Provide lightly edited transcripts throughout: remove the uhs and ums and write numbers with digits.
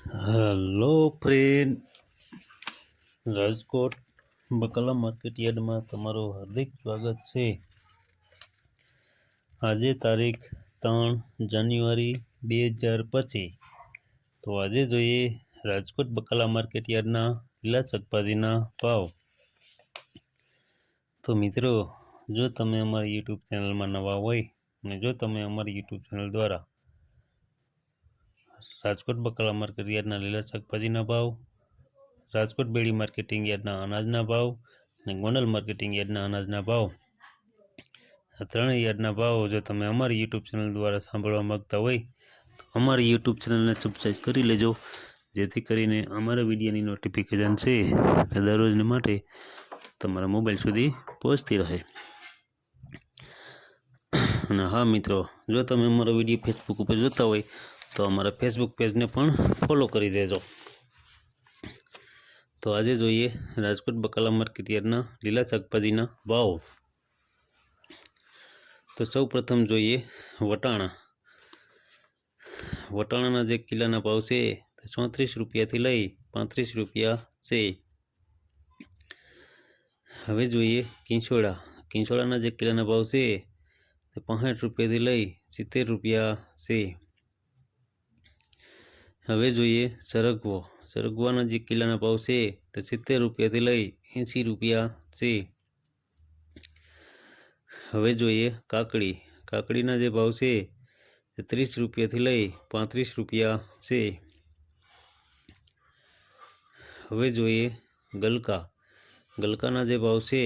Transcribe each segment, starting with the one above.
Hello friend, Rajkot બકાલા market યાર્ડમાં તમારું હાર્દિક સ્વાગત છે। આજે તારીખ 3 જાન્યુઆરી 2025। તો આજે જોઈએ રાજકોટ બકાલા માર્કેટ યાર્ડના લીલા શાકભાજીના ભાવ। તો મિત્રો, જો તમે અમારી યુટ્યુબ ચેનલમાં નવા હોય અને જો તમે અમારી યુટ્યુબ ચેનલ દ્વારા રાજકોટ બકાલા માર્કેટ યાર્ડના લીલા શાકભાજીના ભાવ, રાજકોટ બેડી માર્કેટિંગ યાર્ડના અનાજના ભાવ અને ગોંડલ માર્કેટિંગ યાર્ડના અનાજના ભાવ, આ ત્રણેય યાર્ડના ભાવ જો તમે અમારી યુટ્યુબ ચેનલ દ્વારા સાંભળવા માગતા હોય તો અમારી યુટ્યુબ ચેનલને સબસ્ક્રાઈબ કરી લેજો, જેથી કરીને અમારા વિડીયોની નોટિફિકેશન છે તે દરરોજને માટે તમારા મોબાઈલ સુધી પહોંચતી રહે। અને હા મિત્રો, જો તમે અમારો વિડીયો ફેસબુક ઉપર જોતા હોય તો અમારા ફેસબુક પેજને પણ ફોલો કરી દેજો। તો આજે જોઈએ રાજકોટ બકાલા માર્કેટ યાર્ડના લીલા શાકભાજીના ભાવ। તો સૌ પ્રથમ જોઈએ વટાણાના જે કિલોના ભાવ છે તે 34 રૂપિયાથી લઈ 35 રૂપિયા છે। હવે જોઈએ કિંચોળાના જે કિલોના ભાવ છે તે 65 રૂપિયાથી લઈ 70 રૂપિયા છે। હવે જોઈએ સરગવાના જે કિલોના ભાવ છે તે 70 રૂપિયાથી લઈ 80 રૂપિયા છે। હવે જોઈએ કાકડીના જે ભાવ છે તે 30 રૂપિયાથી લઈ 35 રૂપિયા છે। હવે જોઈએ ગલકાના જે ભાવ છે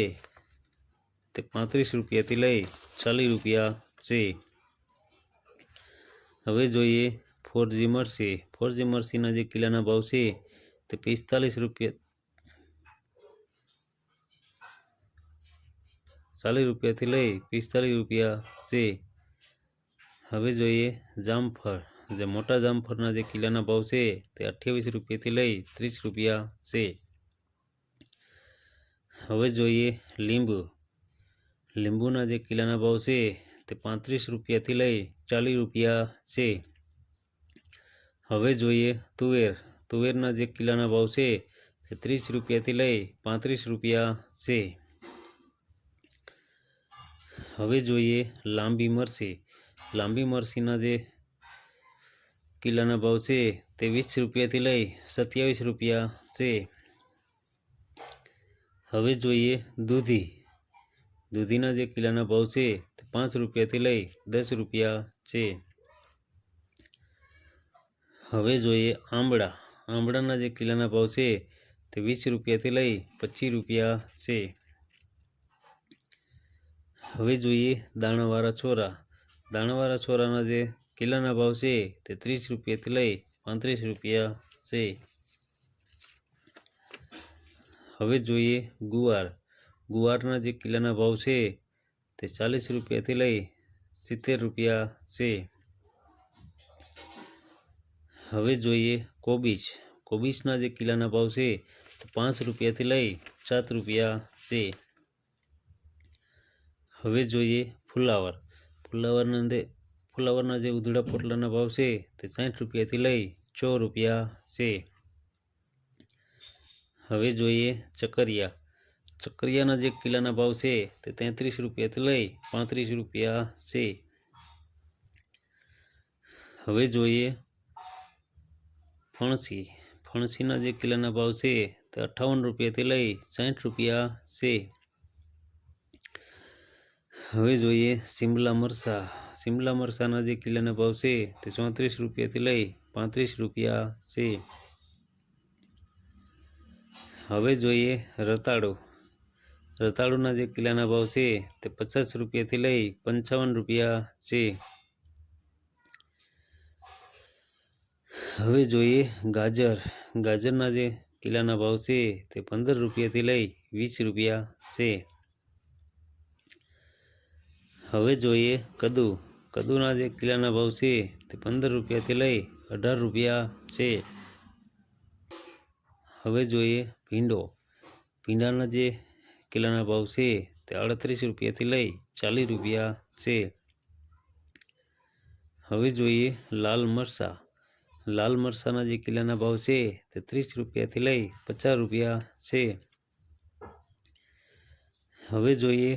તે 35 રૂપિયાથી લઈ 40 રૂપિયા છે। હવે જોઈએ ફોરજી મરસીના જે કિલોના ભાવ છે તે 40 રૂપિયાથી લઈ 45 રૂપિયા છે। હવે જોઈએ જે મોટા જામફળના જે કિલોના ભાવ છે તે 28 રૂપિયાથી લઈ 30 રૂપિયા છે। હવે જોઈએ લીંબુના જે કિલોના ભાવ છે તે 35 રૂપિયાથી લઈ 40 રૂપિયા છે। હવે જોઈએ તુવેરના જે કિલોના ભાવ છે તે 30 રૂપિયાથી લઈ 35 રૂપિયા છે। હવે જોઈએ લાંબી મરસીના જે કિલોના ભાવ છે તે 20 રૂપિયાથી લઈ 27 રૂપિયા છે। હવે જોઈએ દૂધીના જે કિલોના ભાવ છે તે 5 રૂપિયાથી લઈ 10 રૂપિયા છે। હવે જોઈએ આંબળાના જે કિલોના ભાવ છે તે 20 રૂપિયાથી લઈ 25 રૂપિયા છે। હવે જોઈએ દાણાવાળા છોરાના જે કિલોના ભાવ છે તે 30 રૂપિયાથી લઈ 35 રૂપિયા છે। હવે જોઈએ ગુવારના જે કિલોના ભાવ છે તે 40 રૂપિયાથી લઈ 70 રૂપિયા છે। હવે જોઈએ કોબીજના જે કિલોના ભાવ છે તે 5 રૂપિયાથી લઈ 7 રૂપિયા છે। હવે જોઈએ ફુલાવરના જે ઉધડા પોટલાના ભાવ છે તે 60 રૂપિયાથી લઈ 6 રૂપિયા છે। હવે જોઈએ ચકરિયાના જે કિલોના ભાવ છે તે 33 રૂપિયાથી લઈ 35 રૂપિયા છે। હવે જોઈએ ફણસીના જે કિલોના ભાવ છે તે 58 રૂપિયાથી લઈ 60 રૂપિયા છે। હવે જોઈએ શિમલા મરચાના જે કિલોના ભાવ છે તે 34 રૂપિયાથી લઈ 35 રૂપિયા છે। હવે જોઈએ રતાળુના જે કિલોના ભાવ છે તે 50 રૂપિયાથી લઈ 55 રૂપિયા છે। હવે જોઈએ ગાજરના જે કિલોના ભાવ છે તે 15 રૂપિયાથી લઈ 20 રૂપિયા છે। હવે જોઈએ કદુના જે કિલોના ભાવ છે તે 15 રૂપિયાથી લઈ 18 રૂપિયા છે। હવે જોઈએ ભીંડાના જે કિલોના ભાવ છે તે 38 રૂપિયાથી લઈ 40 રૂપિયા છે। હવે જોઈએ લાલ લાલ મરચાંના જે કિલ્લાના ભાવ છે તે 30 રૂપિયાથી લઈ 50 રૂપિયા છે। હવે જોઈએ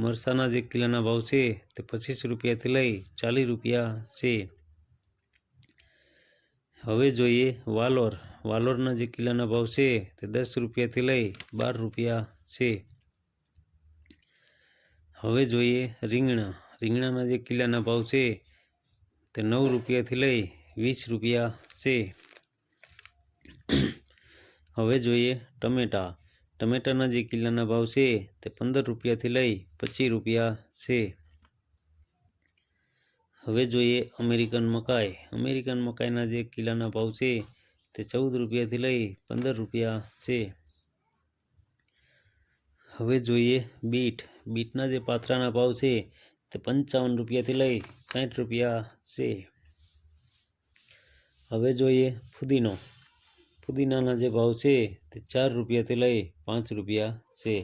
મરચાંના જે કિલ્લાના ભાવ છે તે 25 રૂપિયાથી લઈ 40 રૂપિયા છે। હવે જોઈએ વાલોરના જે કિલ્લાના ભાવ છે તે 10 રૂપિયાથી લઈ 12 રૂપિયા છે। હવે જોઈએ રીંગણાના જે કિલ્લાના ભાવ છે તે 9 રૂપિયાથી લઈ 20 રૂપિયા છે। હવે જોઈએ ટમેટાના જે કિલ્લાના ભાવ છે તે 15 રૂપિયાથી લઈ 25 રૂપિયા છે। હવે જોઈએ અમેરિકન મકાઈના જે કિલ્લાના ભાવ છે તે 14 રૂપિયાથી લઈ 15 રૂપિયા છે। હવે જોઈએ બીટના જે પાથરાના ભાવ છે તે 55 રૂપિયાથી લઈ 60 રૂપિયા છે। હવે જોઈએ ફુદીનાના જે ભાવ છે તે 4 રૂપિયાથી લઈ 5 રૂપિયા છે।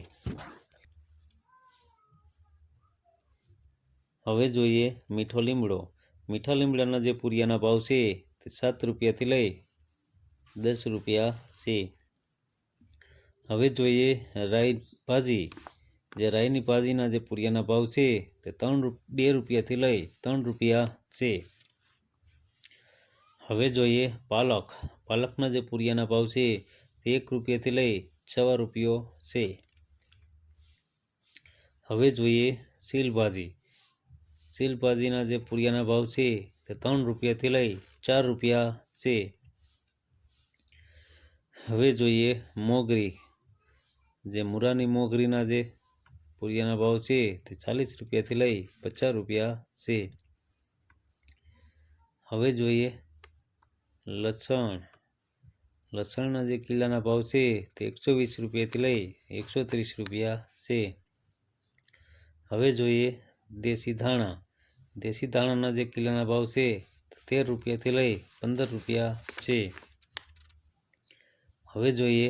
હવે જોઈએ મીઠા લીમડાના જે પૂરિયાના ભાવ છે તે 7 રૂપિયાથી લઈ 10 રૂપિયા છે। હવે જોઈએ રાઈની ભાજીના જે પૂરિયાના ભાવ છે તે 2 રૂપિયાથી લઈ 3 રૂપિયા છે। હવે જોઈએ પાલકના જે પૂરિયાના ભાવ છે તે 1 રૂપિયાથી લઈ 6 રૂપિયો છે। હવે જોઈએ શીલભાજીના જે પૂરિયાના ભાવ છે તે 3 રૂપિયાથી લઈ 4 રૂપિયા છે। હવે જોઈએ મુરાની મોગરીના જે પૂરિયાના ભાવ છે તે 40 રૂપિયાથી લઈ 50 રૂપિયા છે। હવે જોઈએ લસણના જે કિલ્લાના ભાવ છે તે 120 રૂપિયાથી લઈ 130 રૂપિયા છે। હવે જોઈએ દેશી ધાણાના જે કિલ્લાના ભાવ છે તે 13 રૂપિયાથી લઈ 15 રૂપિયા છે। હવે જોઈએ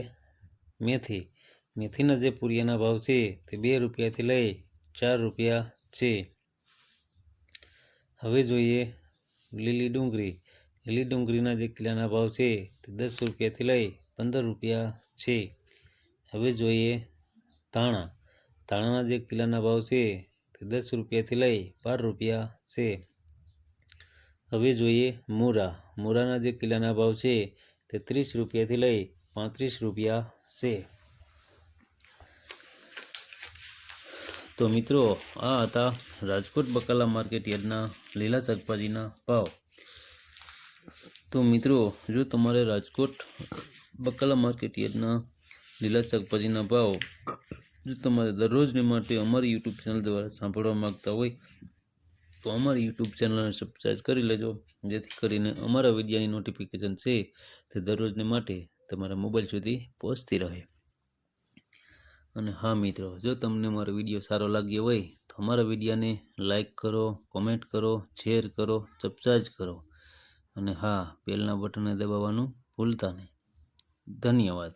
મેથીના જે પૂરિયાના ભાવ છે તે 2 રૂપિયાથી લઈ 4 રૂપિયા છે। હવે જોઈએ લીલી ડુંગળીના જે કિલ્લાના ભાવ છે તે 10 રૂપિયાથી લઈ 15 રૂપિયા છે। હવે જોઈએ ધાણાના જે કિલ્લાના ભાવ છે તે 10 રૂપિયાથી લઈ 12 રૂપિયા છે। હવે જોઈએ મૂરાના જે કિલ્લાના ભાવ છે તે 30 રૂપિયાથી લઈ 35 રૂપિયા છે। તો મિત્રો આ હતા રાજકોટ બકાલા માર્કેટ યાર્ડના લીલા શાકભાજીના ભાવ। તો મિત્રો જો તમારે રાજકોટ બકાલા માર્કેટ યાર્ડના લીલા શાકભાજીના ભાવ જો તમારે દરરોજને માટે અમારી યુટ્યુબ ચેનલ દ્વારા સાંભળવા માગતા હોય તો અમારી યુટ્યુબ ચેનલને સબસ્ક્રાઈબ કરી લેજો, જેથી કરીને અમારા વિડીયોની નોટિફિકેશન છે તે દરરોજને માટે તમારા મોબાઈલ સુધી પહોંચતી રહે। અને હા મિત્રો, જો તમને મારો વિડીયો સારો લાગ્યો હોય તો અમારા વિડીયોને લાઈક કરો, કોમેન્ટ કરો, શેર કરો, સબસ્ક્રાઈબ કરો અને હા, બેલના બટનને દબાવવાનું ભૂલતા નહીં। ધન્યવાદ।